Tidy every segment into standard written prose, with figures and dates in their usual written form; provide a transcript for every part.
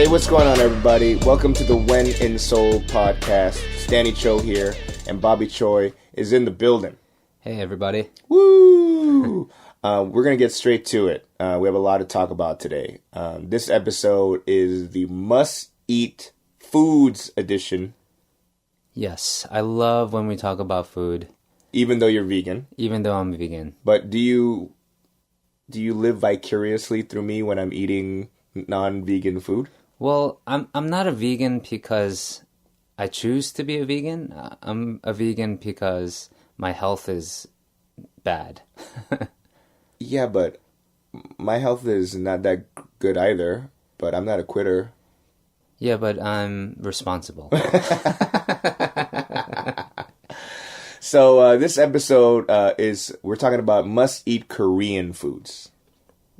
Hey, what's going on, everybody? Welcome to the When in Seoul podcast. Stanley Cho here, and Bobby Choi is in the building. Hey, everybody. Woo! We're going to get straight to it. We have a lot to talk about today. This episode is the must-eat foods edition. Yes, I love when we talk about food. Even though you're vegan. Even though I'm vegan. But do you live vicariously through me when I'm eating non-vegan food? Well, I'm not a vegan because I choose to be a vegan. I'm a vegan because my health is bad. Yeah, but my health is not that good either, but I'm not a quitter. Yeah, but I'm responsible. So this episode we're talking about must-eat Korean foods.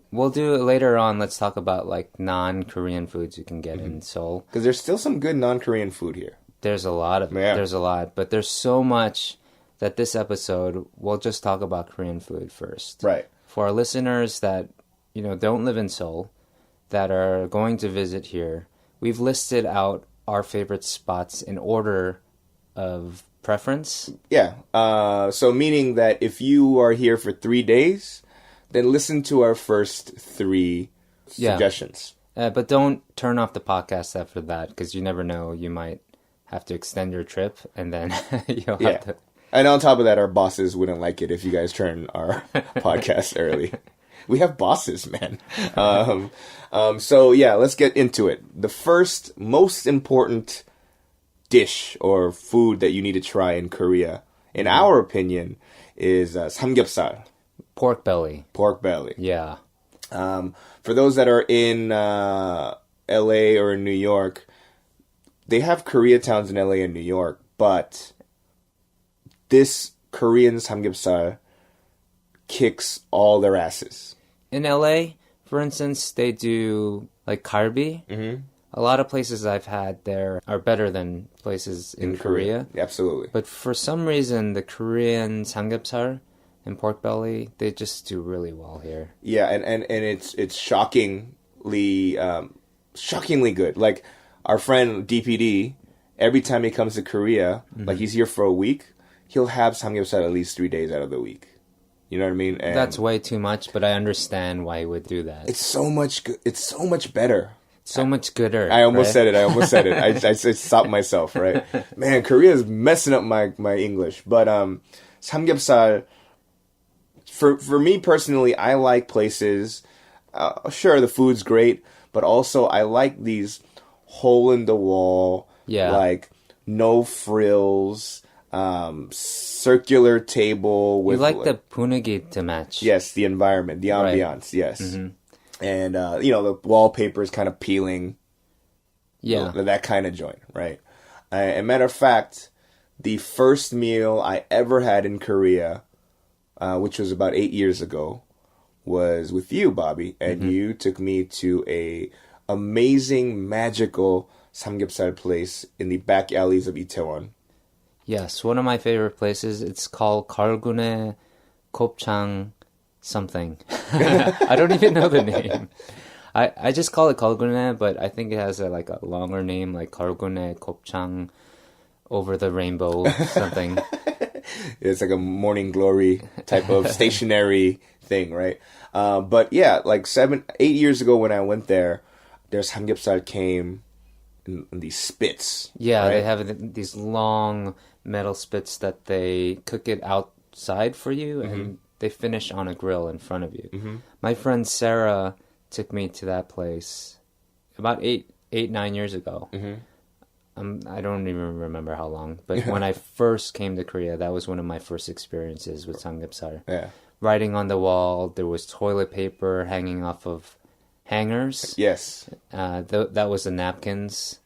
We'll do it later on. Let's talk about like non-Korean foods you can get in Seoul. Because there's still some good non-Korean food here. There's a lot of There's a lot, but there's so much that this episode we'll just talk about Korean food first. Right. For our listeners that don't live in Seoul, that are going to visit here, we've listed out our favorite spots in order of preference. Yeah. So meaning that if you are here for 3 days, then listen to our first 3 suggestions. But don't turn off the podcast after that, because you never know. You might have to extend your trip, and then you'll have to... And on top of that, our bosses wouldn't like it if you guys turn our podcast early. We have bosses, man. So yeah, let's get into it. The first, most important dish or food that you need to try in Korea, in our opinion, is Samgyupsal. Pork belly. Pork belly. Yeah. For those that are in LA or in New York, they have Koreatowns in LA and New York, but this Korean Samgyupsal kicks all their asses. In LA, for instance, they do like galbi. Mm-hmm. A lot of places I've had there are better than places in Korea. Absolutely. But for some reason, the Korean Samgyupsal and pork belly, they just do really well here. Yeah, and it's shockingly good. Like our friend DPD, every time he comes to Korea, like he's here for a week, he'll have Samgyupsal at least 3 days out of the week. You know what I mean? And that's way too much, but I understand why he would do that. It's so much good. It's so much better. So much gooder. I almost said it. I stopped myself, right? Man, Korea is messing up my English. But Samgyupsal, for me personally, I like places. Sure, the food's great, but also I like these hole in the wall, like no frills, circular table with. You like the punagi to match. Yes, the environment, the ambiance. Right. Yes. Mm-hmm. And, the wallpaper is kind of peeling. Yeah. That kind of joint, right? As a matter of fact, the first meal I ever had in Korea, which was about 8 years ago, was with you, Bobby. And you took me to a amazing, magical samgyeopsal place in the back alleys of Itaewon. Yes, one of my favorite places. It's called 갈군의 곱창 something. I don't even know the name. I just call it 갈군의, but I think it has a longer name, like 갈군의 곱창 over the rainbow something. It's like a morning glory type of stationary thing, right? But yeah, like 8 years ago when I went there, their samgyeopsal came in these spits. Yeah, right? They have these long metal spits that they cook it outside for you, and they finish on a grill in front of you. Mm-hmm. My friend Sarah took me to that place about 9 years ago. Mm-hmm. I don't even remember how long, but when I first came to Korea, that was one of my first experiences with samgyeopsal. Yeah. Writing on the wall, there was toilet paper hanging off of hangers. Yes. That was the napkins.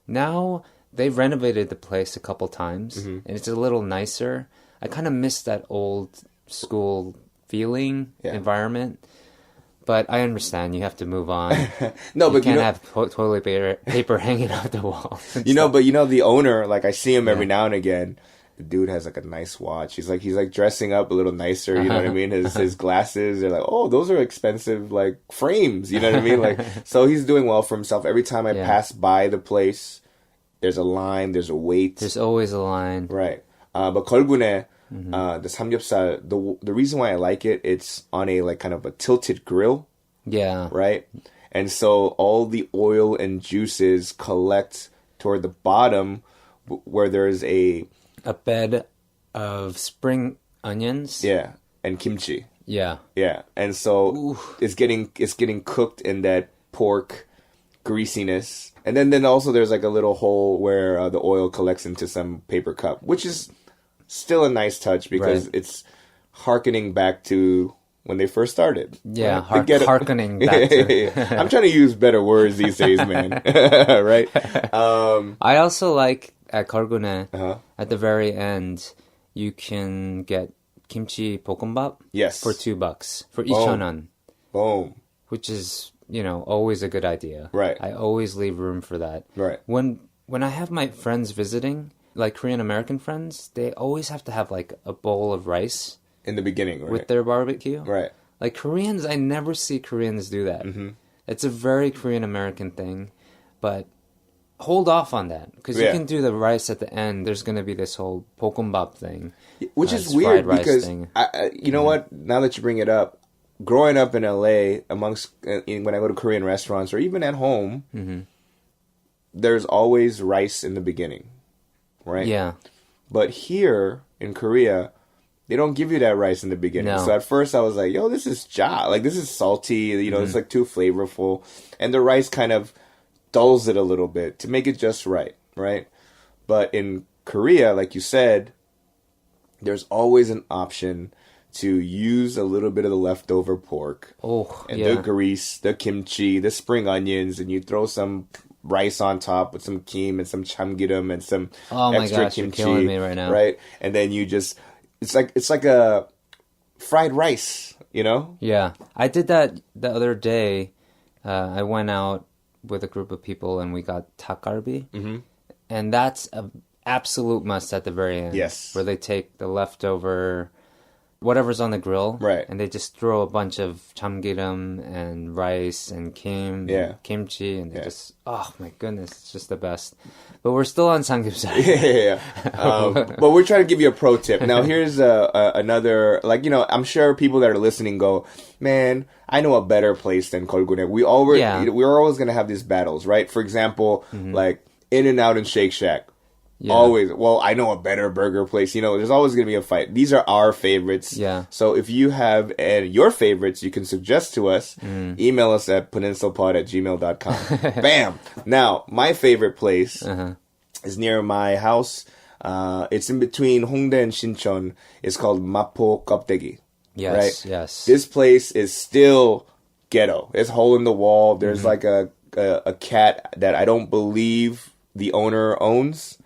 Now, they've renovated the place a couple times, and it's a little nicer. I kind of miss that old school feeling, environment. But I understand you have to move on. No, but you can't have toilet paper hanging off the wall. But the owner, like I see him every now and again, The dude has like a nice watch. He's like dressing up a little nicer. You know what I mean? His glasses are like, oh, those are expensive like frames. You know what I mean? Like, so he's doing well for himself. Every time I pass by the place, there's a line. There's a wait. There's always a line. Right. But 걸군에 the samgyeopsal, the reason why I like it, it's on a like kind of a tilted grill. Yeah. Right. And so all the oil and juices collect toward the bottom, where there's a bed of spring onions. Yeah, and kimchi. Yeah. Yeah. And so it's getting cooked in that pork greasiness. And then also there's like a little hole where the oil collects into some paper cup, which is still a nice touch because it's harkening back to when they first started. Yeah, harkening back to. I'm trying to use better words these days, man. Right? I also like at 걸군에, at the very end, you can get kimchi 볶음밥 for $2 for 2,000원. Boom. Which is, always a good idea. Right. I always leave room for that. Right. When I have my friends visiting, like Korean American friends, they always have to have like a bowl of rice in the beginning, right? With their barbecue. Right. Like Koreans, I never see Koreans do that. Mm-hmm. It's a very Korean American thing, but hold off on that because you can do the rice at the end. There's going to be this whole 볶음밥 thing, which is weird because you know what? Now that you bring it up, growing up in LA, amongst when I go to Korean restaurants or even at home, there's always rice in the beginning, right? Yeah. But here in Korea, they don't give you that rice in the beginning. No. So at first I was like, yo, this is like this is salty, it's like too flavorful. And the rice kind of dulls it a little bit to make it just right? But in Korea, like you said, there's always an option to use a little bit of the leftover pork. The grease, the kimchi, the spring onions, and you throw some rice on top with some kim and some chamgiram and some extra kimchi. You're killing me right now. Right? And then you just it's like a fried rice, Yeah. I did that the other day. I went out with a group of people and we got 닭갈비. Mm-hmm. And that's an absolute must at the very end. Yes. Where they take the leftover whatever's on the grill, right? And they just throw a bunch of chamgiram and rice and kimchi, and they just, oh my goodness, it's just the best. But we're still on samgyeopsal. But we're trying to give you a pro tip. Now, here's another, I'm sure people that are listening go, man, I know a better place than 걸군에. We're always going to have these battles, right? For example, like In-N-Out and Shake Shack. Yeah. Always. Well, I know a better burger place. There's always going to be a fight. These are our favorites. Yeah. So if you have your favorites, you can suggest to us. Email us at peninsulapod@gmail.com. Bam! Now, my favorite place is near my house. It's in between Hongdae and Sinchon. It's called Mapo 껍데기. Yes, right? Yes. This place is still ghetto. It's hole in the wall. There's like a cat that I don't believe the owner owns.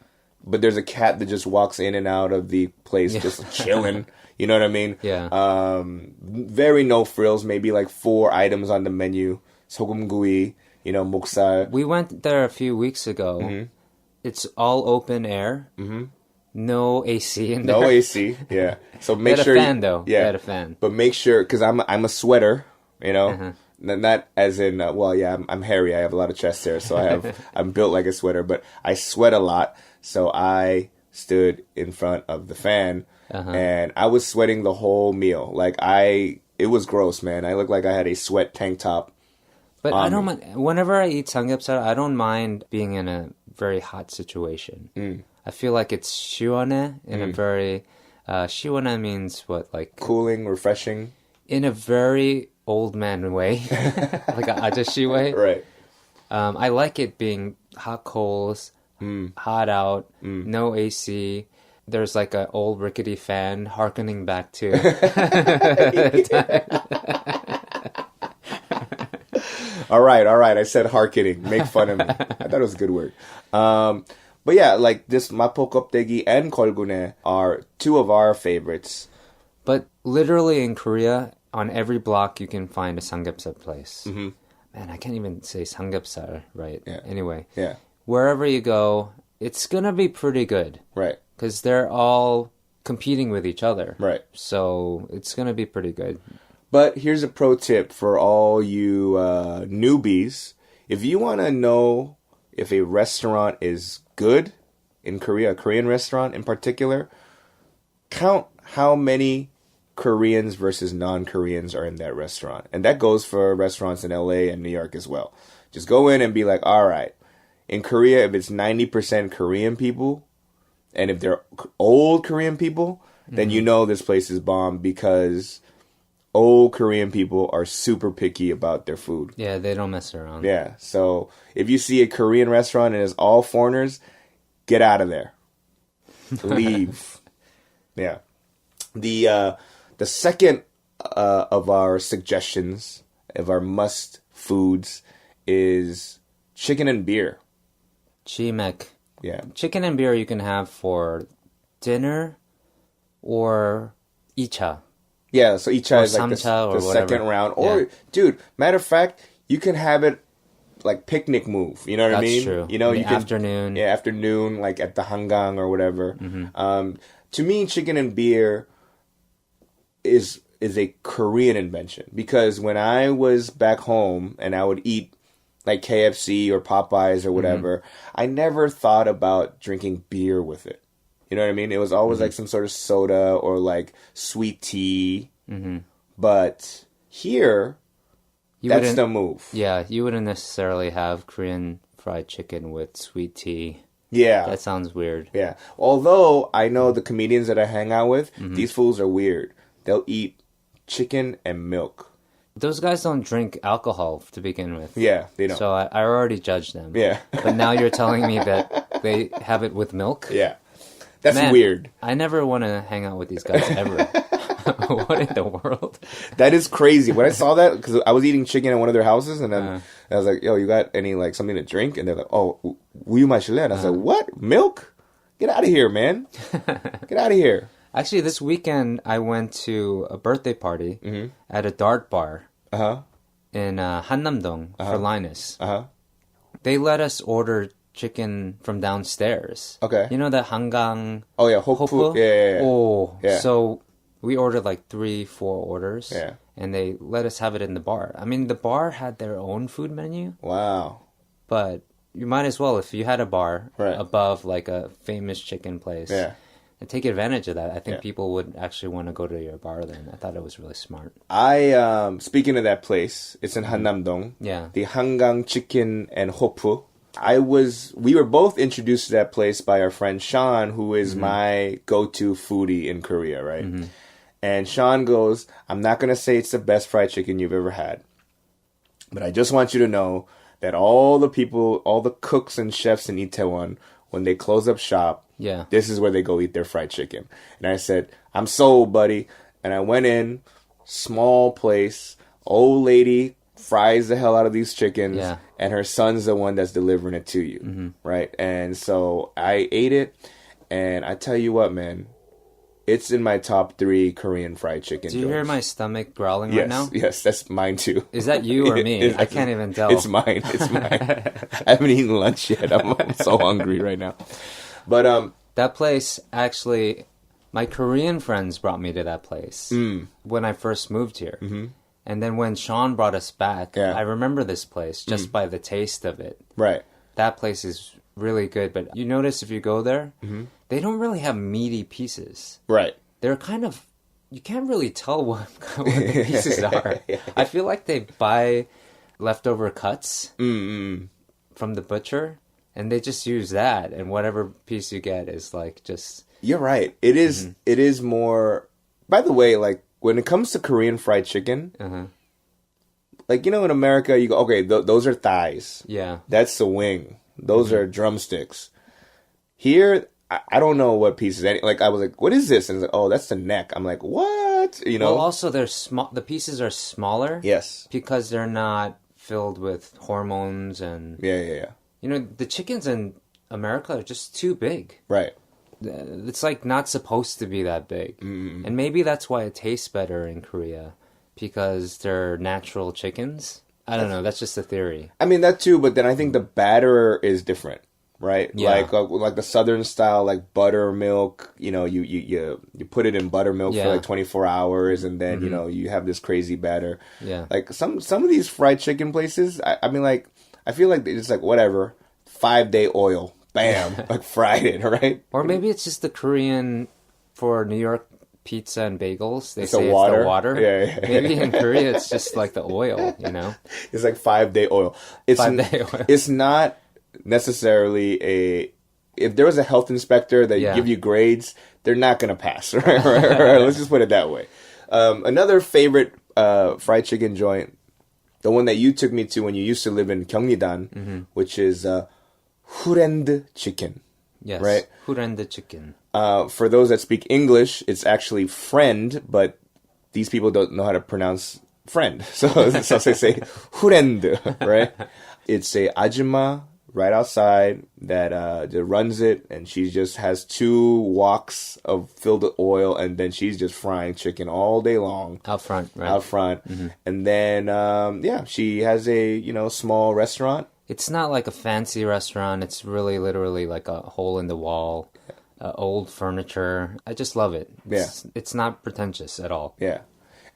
But there's a cat that just walks in and out of the place just chilling. You know what I mean? Yeah. Very no frills. Maybe like 4 items on the menu. 소금구이, 목살. We went there a few weeks ago. Mm-hmm. It's all open air. Mm-hmm. No AC in there. No AC, yeah. So make sure... They had a fan, though. Yeah. They had a fan. But make sure, because I'm a sweater, Not as in, I'm hairy. I have a lot of chest hair, so I'm built like a sweater, but I sweat a lot. So I stood in front of the fan, and I was sweating the whole meal. It was gross, man. I looked like I had a sweat tank top. But I don't mind. Whenever I eat samgyeopsal, I don't mind being in a very hot situation. I feel like it's 시원해 in a very... 시원해 means what? Like cooling, refreshing? In a very old man way. Like a ajashi way. Right. I like it being hot coals... hot out, no AC. There's like an old rickety fan harkening back to. All right. I said harkening. Make fun of me. I thought it was a good word. But yeah, like this mapo 껍데기 and 걸군에 are 2 of our favorites. But literally in Korea, on every block you can find a samgyeopsal place. Mm-hmm. Man, I can't even say samgyeopsal, right? Yeah. Anyway. Yeah. Wherever you go, it's going to be pretty good. Right. because they're all competing with each other. Right. So it's going to be pretty good. But here's a pro tip for all you newbies. If you want to know if a restaurant is good in Korea, a Korean restaurant in particular, count how many Koreans versus non-Koreans are in that restaurant. And that goes for restaurants in LA and New York as well. Just go in and be like, all right, in Korea, if it's 90% Korean people, and if they're old Korean people, then you know this place is bomb because old Korean people are super picky about their food. Yeah, they don't mess around. Yeah, so if you see a Korean restaurant and it's all foreigners, get out of there. Leave. Yeah. The second of our suggestions, of our must foods, is chicken and beer. Chimek. Yeah. Chicken and beer you can have for dinner or icha. Yeah, so icha is like samcha or the whatever. second round. Or, Yeah. dude, matter of fact, you can have it like picnic move. You know what I That's mean? true. You know, In you the can, afternoon. Yeah, afternoon, like at the hangang or whatever. Mm-hmm. To me, chicken and beer is a Korean invention because when I was back home and I would eat like KFC or Popeyes or whatever, I never thought about drinking beer with it. You know what I mean? It was always like some sort of soda or like sweet tea. But here, that's wouldn't- the move. Yeah, you wouldn't necessarily have Korean fried chicken with sweet tea. Yeah. That sounds weird. Yeah. Although I know the comedians that I hang out with, these fools are weird. They'll eat chicken and milk. Those guys don't drink alcohol to begin with. Yeah, they don't. So I already judged them. Yeah. But now you're telling me that they have it with milk? Yeah. That's Man, weird. I never want to hang out with these guys ever. What in the world? That is crazy. When I saw that, because I was eating chicken at one of their houses, and then I was like, yo, you got any, like, something to drink? And they're like, oh, 우유 마실래? And I was like, what? Milk? Get out of here, man. Get out of here. Actually, this weekend I went to a birthday party at a dart bar in Hannamdong for Linus. They let us order chicken from downstairs. Okay. You know the 한강 Oh, yeah, hopu. Yeah. Oh, Yeah. so we ordered like 3-4 orders. Yeah. And they let us have it in the bar. I mean, the bar had their own food menu, Wow. but you might as well, if you had a bar Right. above like a famous chicken place, Yeah. and take advantage of that. I think Yeah. people would actually want to go to your bar then. I thought it was really smart. Speaking of that place, it's in Hannamdong. Yeah. The 한강 Chicken and Hopu. We were both introduced to that place by our friend Sean, who is my go-to foodie in Korea, right? And Sean goes, I'm not going to say it's the best fried chicken you've ever had, but I just want you to know that all the people, all the cooks and chefs in Itaewon, when they close up shop, Yeah. this is where they go eat their fried chicken. And I said, I'm sold, buddy. And I went in, small place, old lady fries the hell out of these chickens, Yeah. and her son's the one that's delivering it to you, right? And so I ate it, and I tell you what, man, it's in my top 3 Korean fried chicken. Do you hear joints. my stomach growling Yes, right now? yes, that's mine too. Is that you or me? I can't even tell. It's mine. It's mine. I haven't eaten lunch yet. I'm so hungry right now. But That place, actually, my Korean friends brought me to that place when I first moved here. And then when Sean brought us back, Yeah. I remember this place just by the taste of it. right. That place is really good. But you notice if you go there, they don't really have meaty pieces. Right. They're kind of, you can't really tell what the pieces are. I feel like they buy leftover cuts from the butcher, and they just use that, and whatever piece you get is like just... You're right. It is. It is more. By the way, like when it comes to Korean fried chicken, like in America, you go, okay, those are thighs. Yeah. That's the wing. Those are drumsticks. Here, I don't know what pieces. Like I was like, what is this? And it's like, oh, that's the neck. I'm like, what? Well, also they're small. The pieces are smaller. Yes. Because they're not filled with hormones and... Yeah. the chickens in America are just too big. Right. It's like not supposed to be that big. And maybe that's why it tastes better in Korea, because they're natural chickens. I don't know. That's just a theory. I mean, that too, but then I think the batter is different. right? Yeah. Like the southern style, like buttermilk. You know, you put it in buttermilk for like 24 hours, and then you know you have this crazy batter. Yeah. Like some of these fried chicken places, I mean, like I feel like it's like whatever, 5-day oil, bam, like fried it, right? Or maybe it's just the Korean for New York pizza and bagels. They It's say the water. it's the water. Yeah. Maybe in Korea it's just like the oil, you know? It's like 5-day oil. It's 5-day oil. It's not necessarily a. If there was a health inspector that give you grades, they're not gonna pass. Right? Let's just put it that way. Another favorite fried chicken joint, the one that you took me to when you used to live in Gyeongnidan, which is Hurend chicken. Yes. Right? Hurende chicken. For those that speak English, it's actually friend, but these people don't know how to pronounce friend. So they say Hurend, right? It's a ajumma right outside that runs it, and she just has 2 woks of filled with oil, and then she's just frying chicken all day long. Out front, right? Out front. And then, she has a, small restaurant. It's not like a fancy restaurant. It's really literally like a hole in the wall, old furniture. I just love it. It's not pretentious at all. Yeah.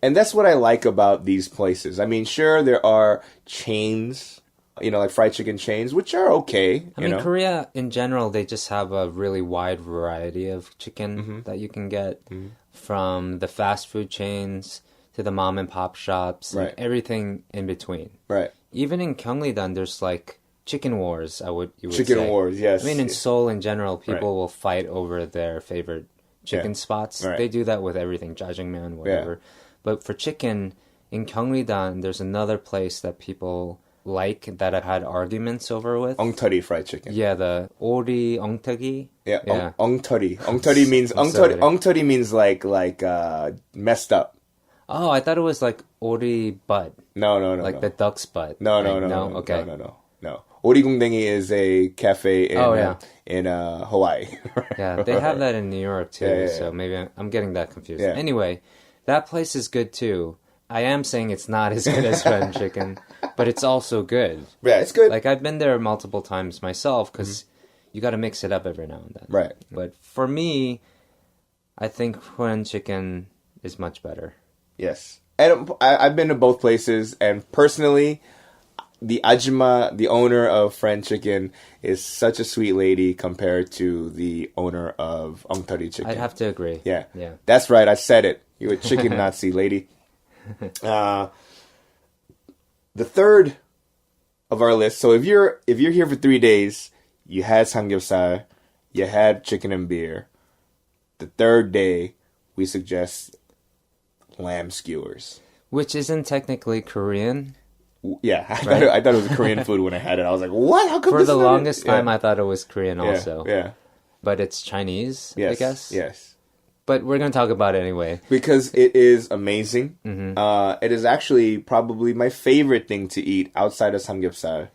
And that's what I like about these places. I mean, sure, there are chains, like fried chicken chains, which are okay. I mean, Korea in general, they just have a really wide variety of chicken that you can get, from the fast food chains to the mom and pop shops, and everything in between. Right. Even in Gyeongnidan, there's like chicken wars. You would chicken say. wars, yes. I mean, in Seoul in general, people will fight over their favorite chicken spots. Right. They do that with everything, Jjajangmyun, whatever. But for chicken in Gyeongnidan, there's another place that people like that I've had arguments over with. 엉터리 fried chicken. Yeah, the ori 엉터기. Yeah. 엉터리. 엉터리 means 엉터리 means like messed up. Oh, I thought it was like ori butt. No. Like the duck's butt. No. Okay. No. 오리궁뎅이 is a cafe in Hawaii. Yeah, they have that in New York too. Yeah. So maybe I'm getting that confused. Yeah. Anyway, that place is good too. I am saying it's not as good as fried chicken, but it's also good. Yeah, it's good. Like I've been there multiple times myself because you got to mix it up every now and then. Right. But for me, I think fried chicken is much better. Yes. And I've been to both places, and personally, the ajumma, the owner of Friend Chicken, is such a sweet lady compared to the owner of 엉터리 chicken. I'd have to agree. Yeah. Yeah. That's right. I said it. You're a chicken Nazi lady. The third of our list. So if you're here for 3 days, you had samgyeopsal, you had chicken and beer. The third day, we suggest lamb skewers. Which isn't technically Korean. Yeah, I thought it was Korean food when I had it. I was like, what? How come For this the is longest time, I thought it was Korean also. Yeah. But it's Chinese, Yes. I guess. Yes. But we're going to talk about it anyway. Because it is amazing. It is actually probably my favorite thing to eat outside of samgyeopsal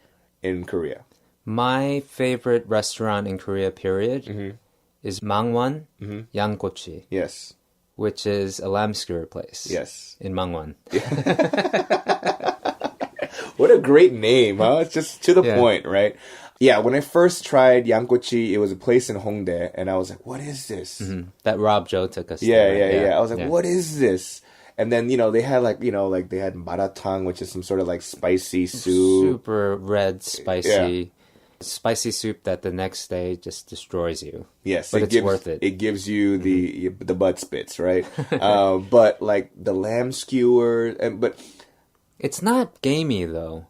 in Korea. My favorite restaurant in Korea, period, is Mangwon 양꼬치. Yes. Which is a lamb skewer place. Yes. In Mangwon. What a great name, huh? It's just to the point, right? Yeah, when I first tried 양꼬치, it was a place in Hongdae, and I was like, what is this? That Rob Joe took us Yeah. there. I was like, what is this? And then, they had they had maratang, which is some sort of like spicy soup. Super red, spicy. Spicy soup that the next day just destroys you. Yes, but it's worth it. It gives you the butt spits, right? But like the lamb skewer, but it's not gamey though.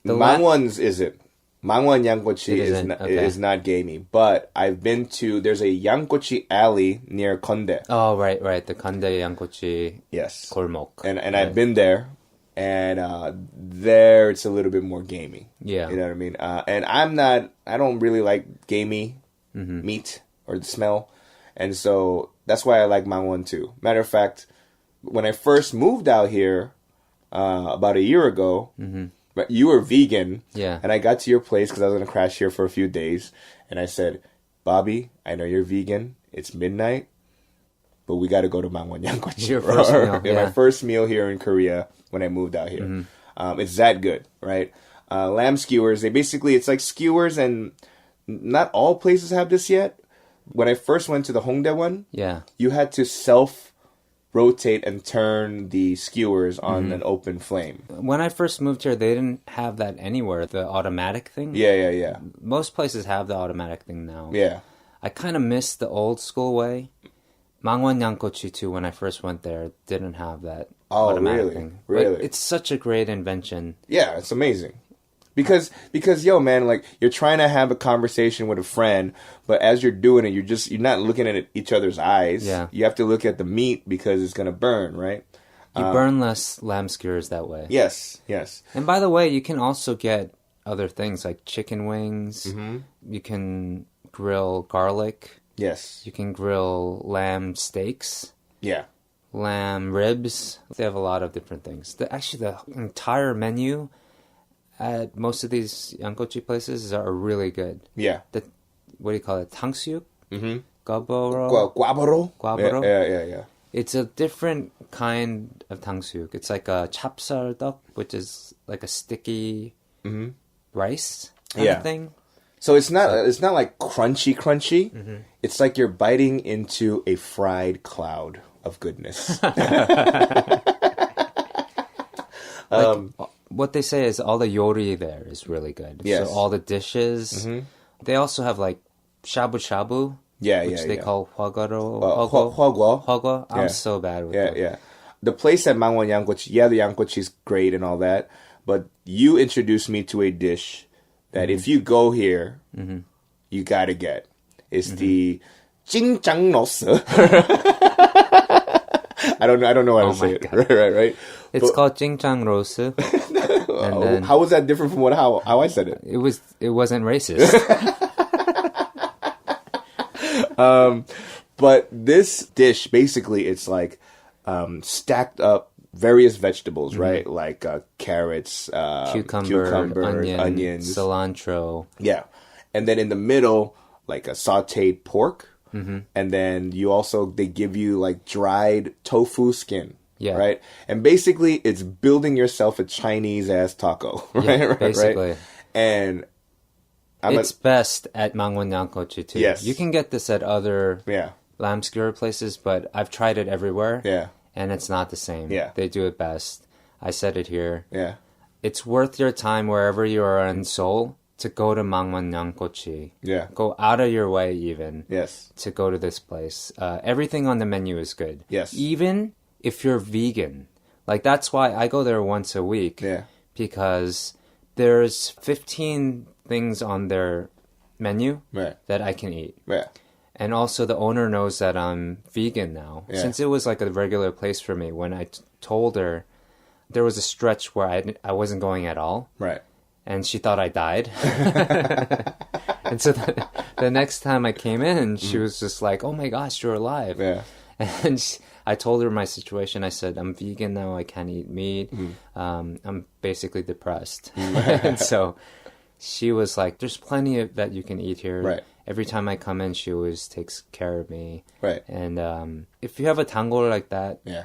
Mangwon's isn't. Mangwon 양꼬치 is is not gamey. But I've been to there's a 양꼬치 alley near Kondae. Oh right, the Kondae 양꼬치. Yes, 골목. And I've been there. And there it's a little bit more gamey. Yeah. You know what I mean? And I don't really like gamey meat or the smell. And so that's why I like Mangwon too. Matter of fact, when I first moved out here about a year ago, but you were vegan. Yeah. And I got to your place because I was going to crash here for a few days. And I said, Bobby, I know you're vegan. It's midnight. But we got to go to Mangwon 양꼬치. Your first meal. My first meal here in Korea when I moved out here. It's that good, right? Lamb skewers, it's like skewers and not all places have this yet. When I first went to the Hongdae one, Yeah. you had to self-rotate and turn the skewers on an open flame. When I first moved here, they didn't have that anywhere, the automatic thing. Yeah. Most places have the automatic thing now. Yeah. I kind of missed the old school way. 망원양꼬치 too, when I first went there, didn't have that automatic thing. Really? But it's such a great invention. Yeah, it's amazing. Because yo, man, like you're trying to have a conversation with a friend, but as you're doing it, you're not looking at each other's eyes. Yeah. You have to look at the meat because it's gonna burn, right? You burn less lamb skewers that way. Yes. And by the way, you can also get other things like chicken wings. You can grill garlic. Yes. You can grill lamb steaks. Yeah. Lamb ribs. They have a lot of different things. Actually, the entire menu at most of these 양꼬치 places are really good. Yeah. What do you call it? 탕수육? Mm-hmm. Gaboro? Guaboro? Guaboro? Yeah. It's a different kind of 탕수육. It's like a chapsal duck, which is like a sticky rice kind of thing. So it's not like crunchy. It's like you're biting into a fried cloud of goodness. What they say is all the yori there is really good. Yes. So all the dishes. They also have like shabu shabu. Which they call hwagaro. Hwagwa. I'm so bad with that. Yeah. The place at 망원양꼬치, the 양꼬치 is great and all that, but you introduced me to a dish that if you go here, you gotta get. It's the Jjajangmyun. I don't know how to say it. Right. It's called jjajangmyun. And then how was that different from how I said it? it wasn't racist. But this dish, basically, it's like stacked up various vegetables, right? Like carrots, cucumber, onions, cilantro. Yeah. And then in the middle, like a sauteed pork. And then they give you like dried tofu skin. Yeah. Right? And basically, it's building yourself a Chinese-ass taco. Right? Yeah, basically. Right? And it's best at 망원양꼬치 too. Yes. You can get this at other lamb skewer places, but I've tried it everywhere. Yeah. And it's not the same. Yeah. They do it best. I said it here. Yeah. It's worth your time wherever you are in Seoul to go to 망원양꼬치. Yeah. Go out of your way even. Yes. To go to this place. Everything on the menu is good. Yes. Even if you're vegan. Like that's why I go there once a week. Yeah. Because there's 15 things on their menu that I can eat. Yeah. And also the owner knows that I'm vegan now. Yeah. Since it was like a regular place for me, when I told her, there was a stretch where I wasn't going at all. Right. And she thought I died. And so the next time I came in, she was just like, oh my gosh, you're alive. Yeah. And I told her my situation. I said, I'm vegan now. I can't eat meat. I'm basically depressed. And so she was like, there's plenty of that you can eat here. Right. Every time I come in, she always takes care of me. Right. And if you have a tanggol like that, I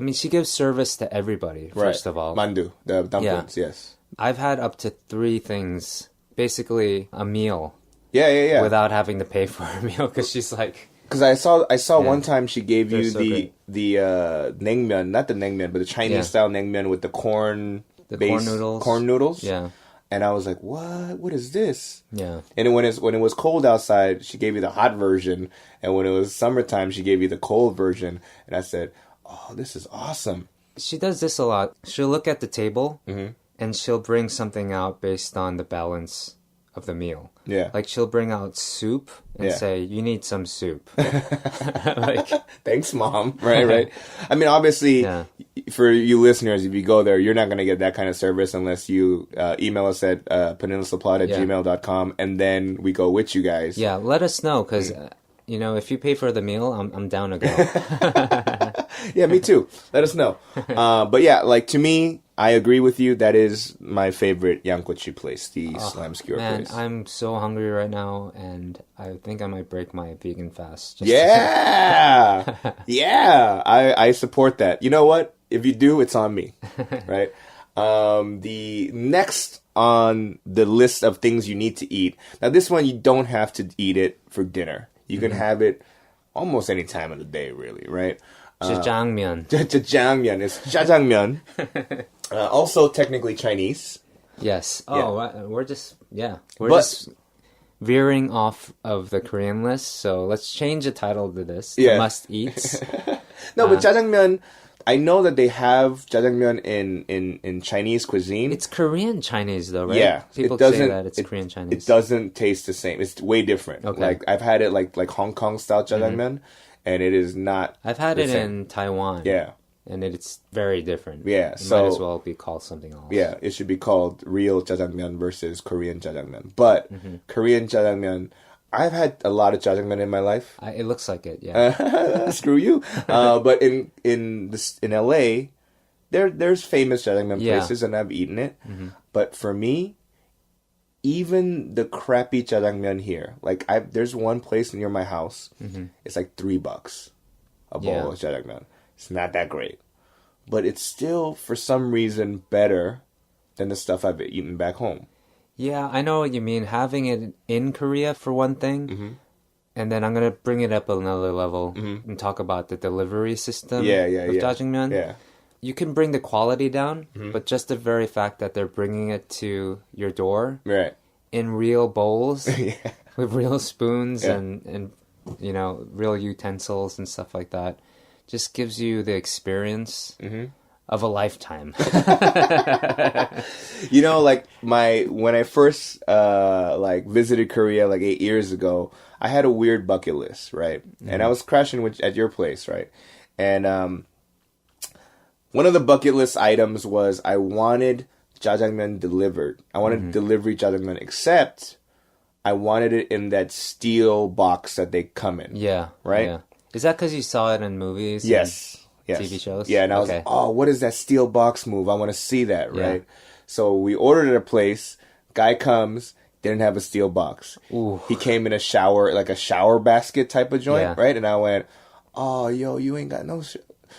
mean, she gives service to everybody, first of all. Mandu, the dumplings, yes. I've had up to 3 things, basically a meal. Yeah. Without having to pay for a meal, because she's like... Because I saw one time she gave you the naengmyeon, not the naengmyeon, but the Chinese style naengmyeon with the corn noodles. Yeah. And I was like, what? What is this? Yeah. And when it was cold outside, she gave you the hot version. And when it was summertime, she gave you the cold version. And I said, oh, this is awesome. She does this a lot. She'll look at the table and she'll bring something out based on the balance of the meal. Yeah. Like she'll bring out soup and say, you need some soup. Like, thanks, Mom. Right. I mean, obviously, for you listeners, if you go there, you're not going to get that kind of service unless you email us at peninsulapod@gmail.com, and then we go with you guys. Yeah, let us know, because, if you pay for the meal, I'm down to go. Yeah, me too. Let us know. But yeah, like to me, I agree with you. That is my favorite 양꼬치 place, the slam skewer place. I'm so hungry right now, and I think I might break my vegan fast. Yeah! I support that. You know what? If you do, it's on me. Right? The next on the list of things you need to eat. Now, this one, you don't have to eat it for dinner. You can have it almost any time of the day, really, right? Jjajangmyun. Jjajangmyun. It's jjajangmyun. Also technically Chinese. Yes. Oh, we're just veering off of the Korean list. So let's change the title to this. The must-eats. No, but jjajangmyeon, I know that they have jjajangmyeon in Chinese cuisine. It's Korean Chinese though, right? Yeah. People say that it's Korean Chinese. It doesn't taste the same. It's way different. Okay. Like I've had it like Hong Kong style jjajangmyeon, and it is not. I've had it in Taiwan. Yeah. And it's very different. Yeah, it might as well be called something else. Yeah, it should be called real jjajangmyeon versus Korean jjajangmyeon. But Korean jjajangmyeon, I've had a lot of jjajangmyeon in my life. It looks like it, yeah. Screw you. But in LA, there's famous jjajangmyeon places, and I've eaten it. But for me, even the crappy jjajangmyeon here, like there's one place near my house. It's like $3 a bowl of jjajangmyeon. It's not that great. But it's still, for some reason, better than the stuff I've eaten back home. Yeah, I know what you mean. Having it in Korea, for one thing. And then I'm going to bring it up another level and talk about the delivery system of jjajangmyeon. Yeah. You can bring the quality down, but just the very fact that they're bringing it to your door in real bowls with real spoons and you know, real utensils and stuff like that just gives you the experience of a lifetime. You know, like when I first visited Korea like 8 years ago, I had a weird bucket list, right? And I was crashing at your place, right? And one of the bucket list items was I wanted jjajangmyeon delivered. I wanted delivery jjajangmyeon, except I wanted it in that steel box that they come in. Yeah. Right? Yeah. Is that because you saw it in movies? Yes. TV shows? Yeah, and I was like, oh, what is that steel box move? I want to see that, right? So we ordered at a place. Guy comes, didn't have a steel box. Ooh. He came in a shower, like a shower basket type of joint, right? And I went, oh, yo, you ain't got no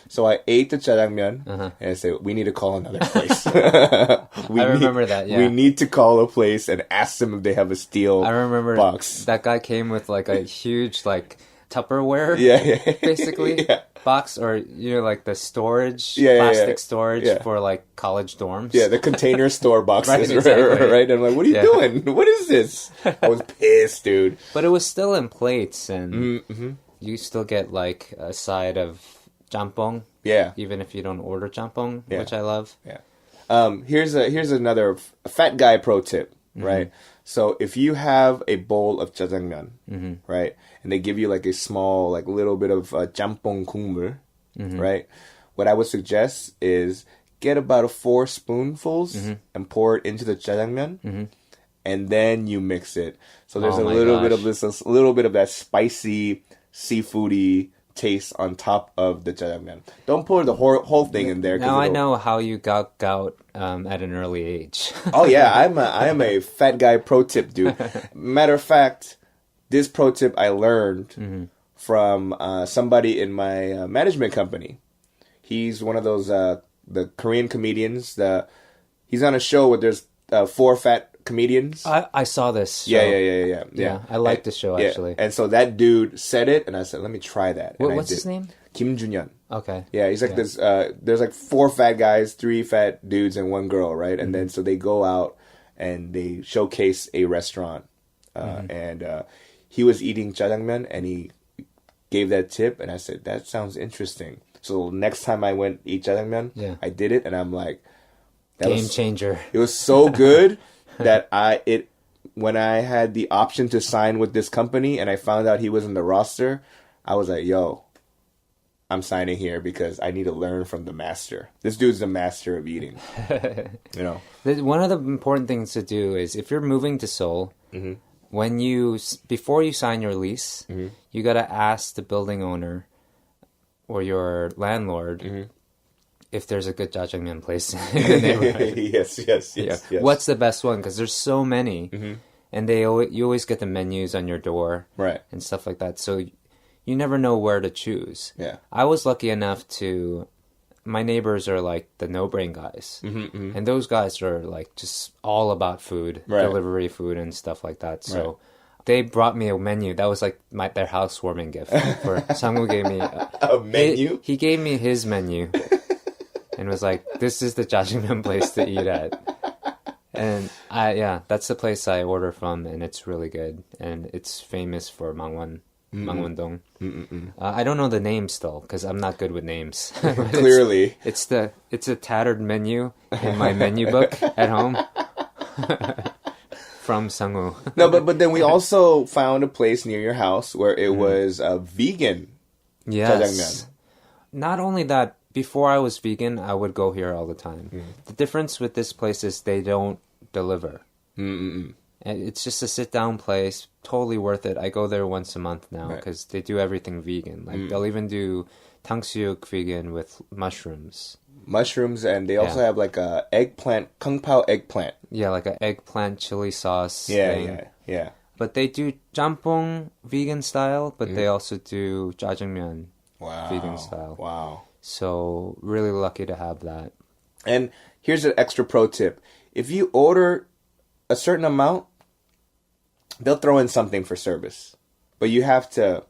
So I ate the jjajangmyeon, and I said, we need to call another place. I remember that, yeah. We need to call a place and ask them if they have a steel box. That guy came with like a huge like Tupperware, basically, box, or you know, like the storage, plastic storage for like college dorms. Yeah, the container store boxes, exactly. right? And I'm like, what are you doing? What is this? I was pissed, dude. But it was still in plates, and you still get like a side of jjampong. Yeah. Even if you don't order jjampong, which I love. Yeah. Here's another fat guy pro tip, right? So if you have a bowl of jjajangmyeon, right, and they give you like a small, like little bit of jjampong 국물, right? What I would suggest is get about 4 spoonfuls and pour it into the jjajangmyeon, and then you mix it. So there's a little bit of that spicy, seafoody taste on top of the jjajangmyeon. Don't pour the whole thing in there. Now I know how you got gout at an early age. Oh yeah, I am a fat guy pro tip, dude. Matter of fact, this pro tip I learned from somebody in my management company. He's one of those the Korean comedians. He's on a show where there's 4 fat comedians. I saw this show. Yeah. I like the show, actually. And so that dude said it, and I said, let me try that. What's his name? Kim Junyeon. Okay. Yeah, he's like this, there's like 4 fat guys, 3 fat dudes, and 1 girl, right? And then so they go out and they showcase a restaurant. And he was eating jjajangmyeon, and he gave that tip, and I said, that sounds interesting. So next time I went eat jjajangmyeon, I did it, and I'm like, Game changer. It was so good that when I had the option to sign with this company and I found out he was in the roster, I was like, yo, I'm signing here because I need to learn from the master. This dude's the master of eating. You know. One of the important things to do is if you're moving to Seoul, before you sign your lease, you got to ask the building owner or your landlord if there's a good jjajangmyeon place in the neighborhood. Yes. What's the best one? Because there's so many, and you always get the menus on your door, right, and stuff like that. So you never know where to choose. Yeah, I was lucky enough to my neighbors are like the no-brain guys. And those guys are like just all about food, delivery food and stuff like that. So they brought me a menu. That was like their housewarming gift. For Sangwoo gave me a menu? He gave me his menu and was like, this is the jjajangmyeon place to eat at. And that's the place I order from, and it's really good. And it's famous for Mangwon-dong. I don't know the name still because I'm not good with names. Clearly, it's a tattered menu in my menu book at home from Sangwoo. No, but then we also found a place near your house where it was a vegan jjajangmyeon. Not only that. Before I was vegan, I would go here all the time. The difference with this place is they don't deliver. And it's just a sit-down place, totally worth it. I go there once a month now because they do everything vegan. Like they'll even do 탕수육 vegan with mushrooms. Mushrooms, and they also have like a eggplant, kung pao eggplant. Yeah, like an eggplant chili sauce thing. Yeah. But they do jampong vegan style, but they also do jjajangmyeon vegan style. Wow. So really lucky to have that. And here's an extra pro tip. If you order a certain amount, they'll throw in something for service. But you have to...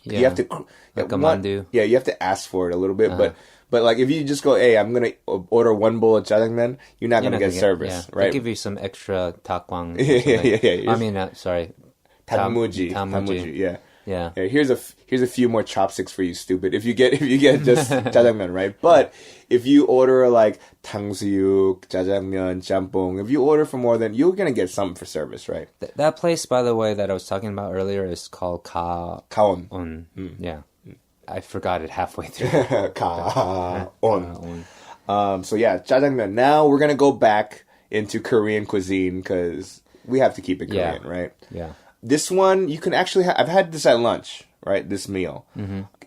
Yeah. You have to... Like a mandu. Yeah, you have to ask for it a little bit. But like if you just go, hey, I'm going to order one bowl of jjajangmyeon, you're not going to get service, right? They give you some extra takwang. Yeah. I mean, sorry. Tanmuji. Yeah. Yeah. Here's a few more chopsticks for you, stupid. If you get just jjajangmyeon, right? But if you order like 탕수육, jjajangmyeon, jampong, if you order for more than, you're gonna get something for service, right? That place, by the way, that I was talking about earlier is called Kaon. Yeah. I forgot it halfway through. Kaon. So yeah, jjajangmyeon. Now we're gonna go back into Korean cuisine because we have to keep it Korean, right? Yeah. This one, you can actually I've had this at lunch, right? This meal.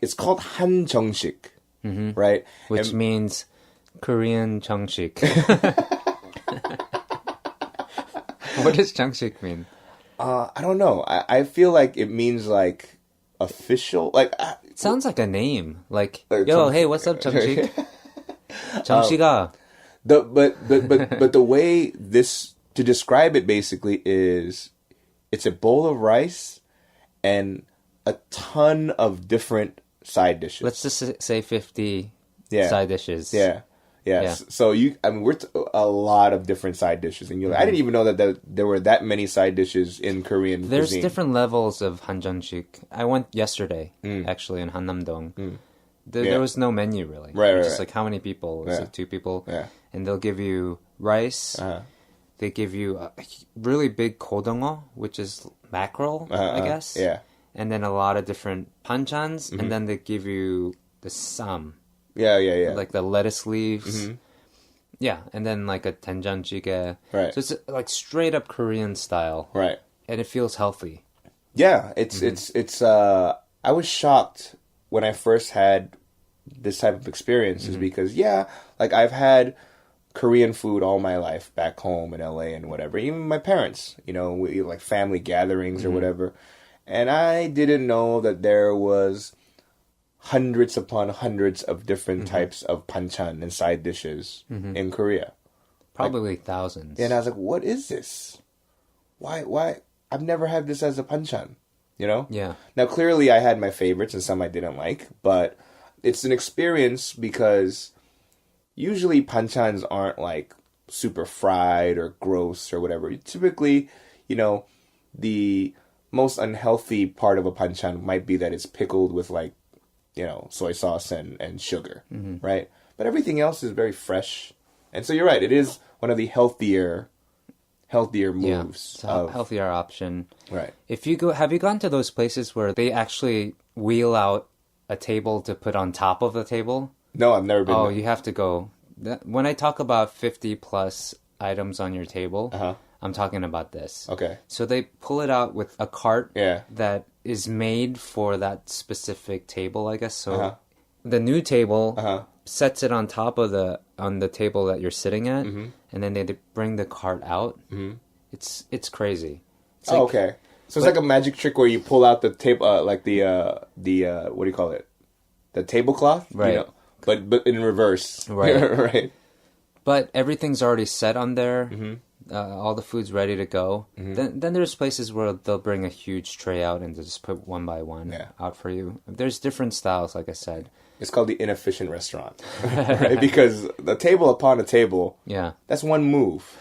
It's called 한정식, right? Which means Korean 정식. What does 정식 mean? I don't know. I feel like it means like official. Like it sounds like a name. Like, yo, hey, what's up, 정식? 정식아. But the way this, to describe it basically is... It's a bowl of rice and a ton of different side dishes. Let's just say 50 side dishes. Yeah. So we're a lot of different side dishes, and you're like, I didn't even know that there were that many side dishes in Korean There's cuisine. different levels of 한정식. I went yesterday, actually, in Hannam-dong. There was no menu really. Right. Just like how many people? It was like 2 people. Yeah. And they'll give you rice. They give you a really big kodongo, which is mackerel, I guess. Yeah. And then a lot of different panchans, and then they give you the sam. Yeah. Like the lettuce leaves. Yeah, and then like a doenjang jjigae. Right. So it's like straight up Korean style. Right. And it feels healthy. Yeah, it's I was shocked when I first had this type of experiences because like I've had Korean food all my life back home in LA and whatever. Even my parents, we like family gatherings or whatever. And I didn't know that there was hundreds upon hundreds of different types of banchan and side dishes in Korea. Probably thousands. And I was like, what is this? Why? I've never had this as a banchan, Yeah. Now, clearly I had my favorites and some I didn't like, but it's an experience because... Usually, panchans aren't like super fried or gross or whatever. Typically, the most unhealthy part of a panchan might be that it's pickled with like, soy sauce and sugar, right? But everything else is very fresh. And so you're right. It is one of the healthier moves. Healthier option. Right. Have you gone to those places where they actually wheel out a table to put on top of the table? No, I've never been. Oh, you have to go. When I talk about 50 plus items on your table, I'm talking about this. Okay. So they pull it out with a cart Yeah. that is made for that specific table, I guess. So the new table sets it on top of the table that you're sitting at, and then they bring the cart out. It's crazy. It's okay. So it's like a magic trick where you pull out the table, like the what do you call it? The tablecloth, right? but in reverse. Right. Right. But everything's already set on there. All the food's ready to go. Then there's places where they'll bring a huge tray out and just put one by one out for you. There's different styles, like I said. It's called the inefficient restaurant, right? Because the table upon a table, that's one move.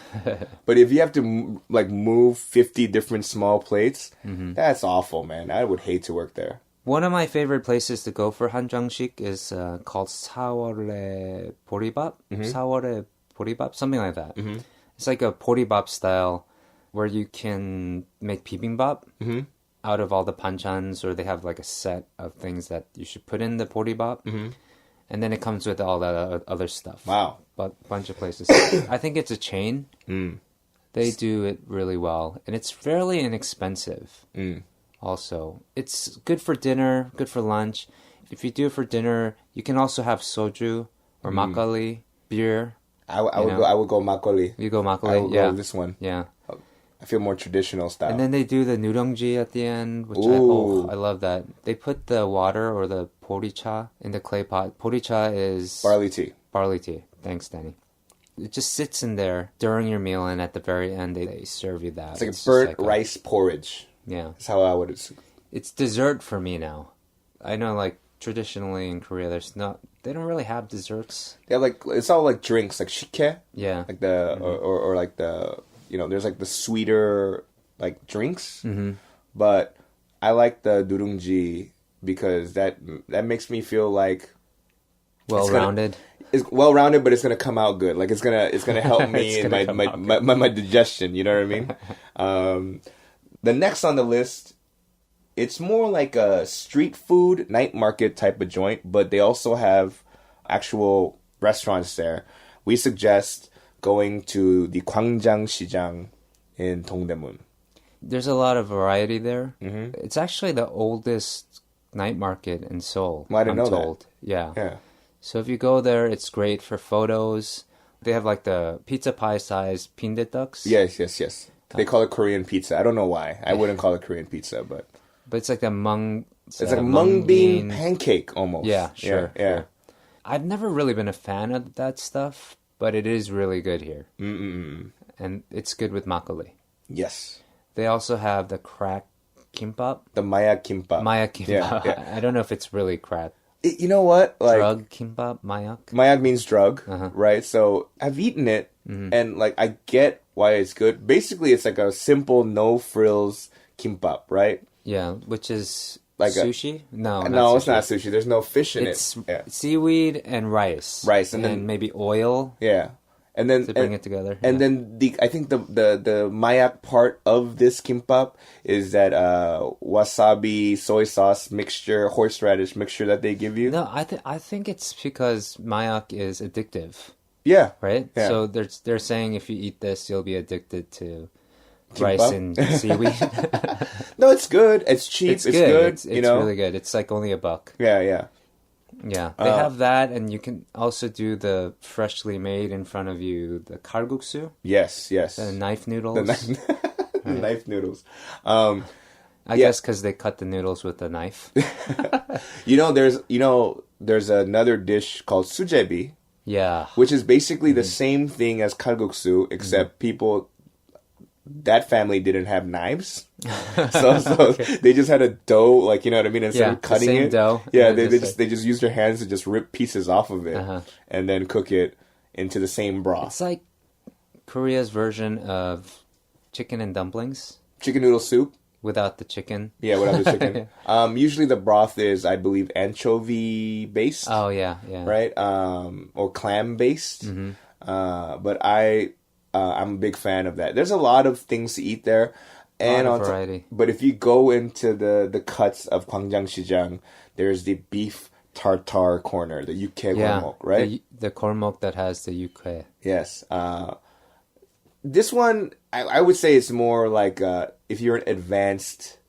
But if you have to move 50 different small plates, that's awful, man. I would hate to work there. One of my favorite places to go for 한정식 is called 4월의 보리밥? 4월의 보리밥? Something like that. It's like a 보리밥 style where you can make bibimbap out of all the banchans, or they have like a set of things that you should put in the 보리밥. And then it comes with all that other stuff. Wow. But a bunch of places. I think it's a chain. They do it really well. And it's fairly inexpensive also. It's good for dinner, good for lunch. If you do it for dinner, you can also have soju or makgeolli, beer. I would go makgeolli. You go makgeolli? I would go this one. Yeah. I feel more traditional style. And then they do the nudeongji at the end, which I love that. They put the water or the 보리차 in the clay pot. 보리차 is... barley tea. Barley tea. Thanks, Danny. It just sits in there during your meal, and at the very end, they serve you that. It's like a burnt rice porridge. Yeah. That's how I would... It's dessert for me now. I know, like, traditionally in Korea, they don't really have desserts. Yeah, it's all like drinks, like shike. Yeah. Like the, or like the... there's like the sweeter like drinks, but I like the durungji because that makes me feel like well-rounded. It's well-rounded, but it's gonna come out good. Like it's gonna help me in my digestion. You know what I mean? The next on the list, it's more like a street food night market type of joint, but they also have actual restaurants there. We suggest going to the 광장시장 in Dongdaemun. There's a lot of variety there. It's actually the oldest night market in Seoul. Well, I didn't know that. Yeah. So if you go there, it's great for photos. They have like the pizza pie size pindae-ducks. Yes. They call it Korean pizza. I don't know why. I wouldn't call it Korean pizza, but it's like the mung. It's like a mung bean pancake almost. Yeah, sure. Yeah. I've never really been a fan of that stuff, but it is really good here. And it's good with makgeolli. Yes. They also have the crack kimbap. The mayak kimbap. Mayak kimbap. Yeah. I don't know if it's really crack. You know what? Like, drug kimbap, mayak. Mayak means drug, right? So I've eaten it, and like I get why it's good. Basically, it's like a simple, no frills kimbap, right? Yeah, which is like sushi. No, it's not sushi. There's no fish in it. It's seaweed and rice. And then maybe oil. Yeah. And then to bring it together. And then I think the mayak part of this kimbap is that wasabi, soy sauce mixture, horseradish mixture that they give you. No, I think it's because mayak is addictive. Yeah. Right? Yeah. So they're saying if you eat this, you'll be addicted to rice and seaweed. No, it's good. It's cheap. It's good. It's really good. It's like only $1. Yeah. Yeah, they have that, and you can also do the freshly made in front of you, the kalguksu. Yes. The knife noodles. The knife noodles. I guess because they cut the noodles with a knife. There's another dish called sujebi. Yeah. Which is basically the same thing as kalguksu, except that family didn't have knives. So okay. They just had a dough, like, you know what I mean? Instead of cutting same it. Dough. Yeah, they just use their hands to just rip pieces off of it and then cook it into the same broth. It's like Korea's version of chicken and dumplings. Chicken noodle soup. Without the chicken. Yeah, without the chicken. Usually the broth is, I believe, anchovy based. Oh, yeah. Right? Or clam based. But I'm a big fan of that. There's a lot of things to eat there. And a lot of variety. But if you go into the cuts of 광장시장, there's the beef tartare corner, the 육회 골목, right? The kormok that has the 육회. Yes. This one, I would say it's more like if you're an advanced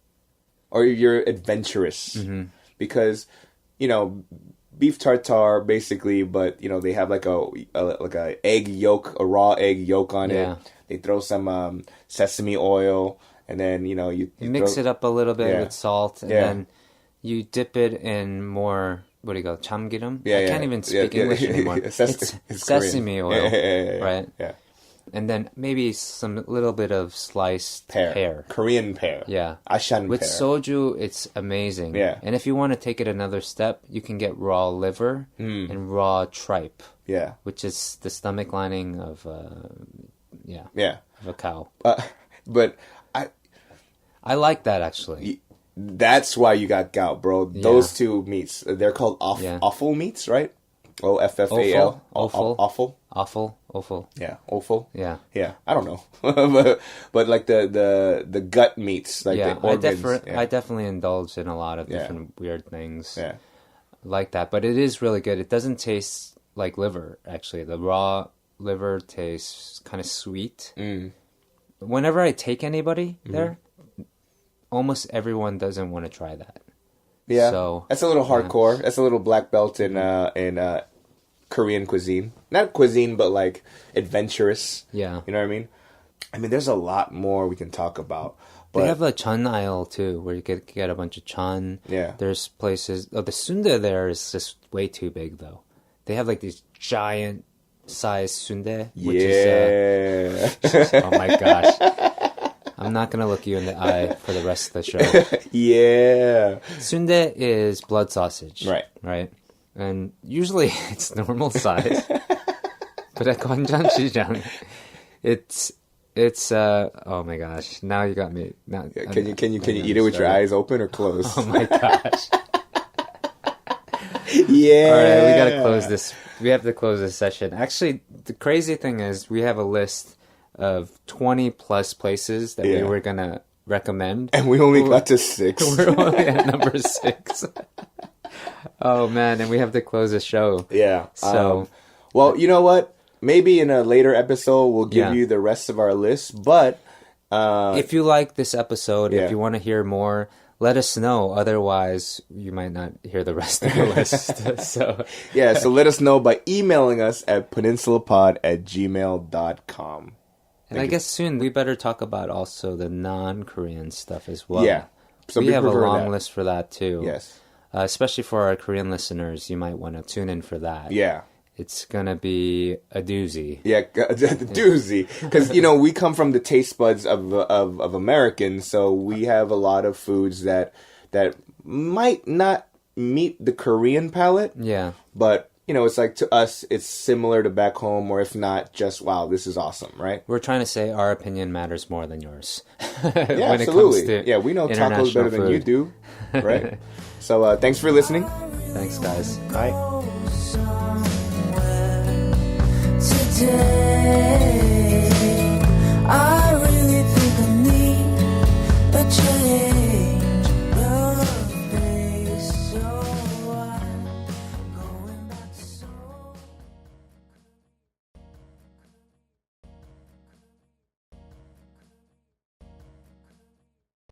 or you're adventurous. Because, beef tartare basically, but they have like a egg yolk, a raw egg yolk on it. They throw some sesame oil, and then you mix it up a little bit with salt, and then you dip it in more what do you go? 참기름? Yeah, I can't even speak English anymore. It's sesame oil, right? Yeah. And then maybe some little bit of sliced pear. Korean pear. Yeah. Ashan With pear. soju, it's amazing. Yeah. And if you want to take it another step, you can get raw liver and raw tripe. Yeah. Which is the stomach lining of, of a cow. But I like that, actually. That's why you got gout, bro. Those two meats, they're called offal meats, right? OFFAL. Offal. Yeah, offal. Yeah. Yeah, I don't know. but like the gut meats, like the organs. I definitely indulge in a lot of different weird things. Yeah. Like that, but it is really good. It doesn't taste like liver, actually. The raw liver tastes kind of sweet. Whenever I take anybody there, almost everyone doesn't want to try that. Yeah, so, that's a little hardcore. That's a little black belt in Korean cuisine. Not cuisine, but like adventurous. Yeah. You know what I mean? I mean, there's a lot more we can talk about. But they have a chun aisle too, where you get a bunch of chun. Yeah. There's places. Oh, the sundae there is just way too big, though. They have like these giant size sundae, which is oh my gosh. I'm not gonna look you in the eye for the rest of the show. Yeah. Sundae is blood sausage. Right. Right. And usually it's normal size. But at Gwanjang it's oh my gosh. Now you got me. Now, can you eat it with your eyes open or closed? Oh my gosh. Yeah. All right, we gotta close this. We have to close this session. Actually, the crazy thing is we have a list of 20 plus places that we were gonna recommend, and we only got to 6. We're only at number 6. Oh man, and we have to close the show. Yeah. So, well, you know what? Maybe in a later episode we'll give you the rest of our list. But if you like this episode, if you want to hear more, let us know. Otherwise, you might not hear the rest of the list. So let us know by emailing us at peninsulapod@gmail.com. And I guess soon we better talk about also the non-Korean stuff as well. Yeah. We have a long list for that too. Yes. Especially for our Korean listeners, you might want to tune in for that. Yeah. It's going to be a doozy. Yeah, the doozy. Because, we come from the taste buds of Americans, so we have a lot of foods that might not meet the Korean palate. Yeah. But, it's like to us, it's similar to back home, or if not, just, wow, this is awesome, right? We're trying to say our opinion matters more than yours. Yeah, when absolutely. It comes to we know tacos better than you do, right? So thanks for listening. Thanks, guys. Bye. Today